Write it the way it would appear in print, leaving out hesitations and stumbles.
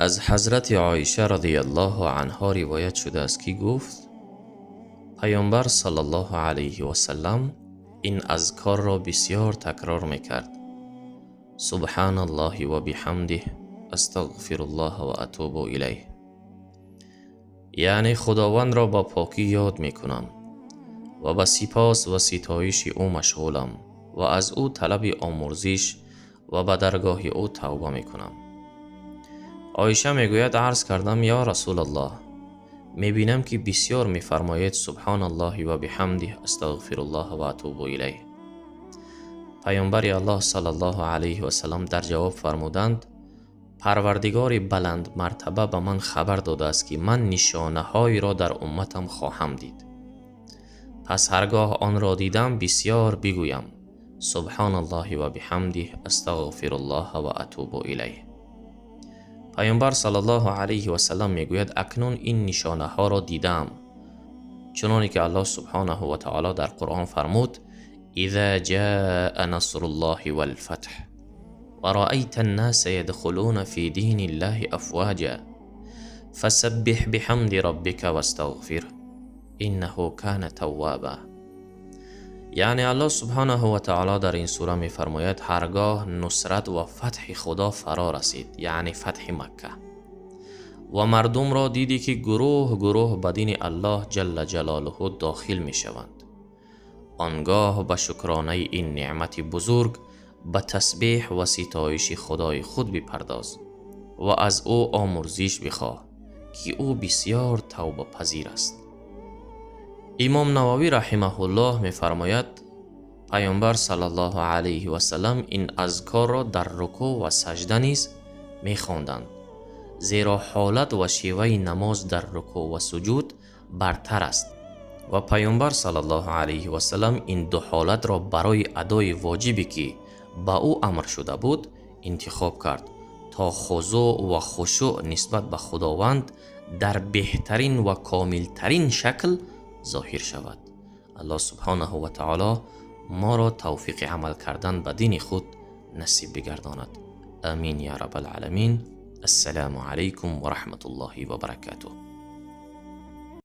از حضرت عایشه رضی الله عنها روایت شده است که گفت پیامبر صلی الله علیه و سلم این اذکار را بسیار تکرار میکرد: سبحان الله و بحمده، استغفر الله و اتوب الیه. یعنی خداوند را با پاکی یاد میکنم و با سپاس و ستایش او مشغولم و از او طلب آمرزش و به درگاه او توبه میکنم. عایشه میگوید عرض کردم یا رسول الله، میبینم که بسیار میفرماید سبحان الله و بحمده، استغفر الله و اتوب الیه. پیامبر الله صلی الله علیه و سلم در جواب فرمودند: پروردگار بلند مرتبه به من خبر داده است که من نشانه هایی را در امتم خواهم دید. پس هرگاه آن را دیدم بسیار بگویم سبحان الله و بحمده، استغفر الله و اتوب الیه. پیامبر صلی الله علیه و سلم میگوید اکنون این نشانه ها را دیدم، چنانکه که الله سبحانه و تعالی در قرآن فرمود: اذا جاء نصر الله والفتح ورأيت الناس يدخلون في دين الله افواجا فسبح بحمد ربك واستغفره انه كان توابا. یعنی الله سبحانه و تعالی در این سوره می فرماید هرگاه نصرت و فتح خدا فرا رسید، یعنی فتح مکه، و مردم را دیدی که گروه گروه به دین الله جل جلاله داخل می شوند، آنگاه به شکرانه این نعمت بزرگ به تسبیح و ستایش خدای خود بپرداز و از او آمرزش بخواه که او بسیار توبه پذیر است. امام نووی رحمه الله می فرماید پیامبر صلی الله علیه و سلم این اذکار را در رکوع و سجده نیز می خواندند، زیرا حالت و شیوه نماز در رکوع و سجود برتر است و پیامبر صلی الله علیه و سلم این دو حالت را برای ادای واجبی که با او امر شده بود انتخاب کرد تا خضوع و خشوع نسبت به خداوند در بهترین و کاملترین شکل ظاهر شود. الله سبحانه و تعالی ما را توفیق عمل کردن به دین خود نصیب بگرداند. آمین یا رب العالمین. السلام علیکم و رحمت الله و برکاته.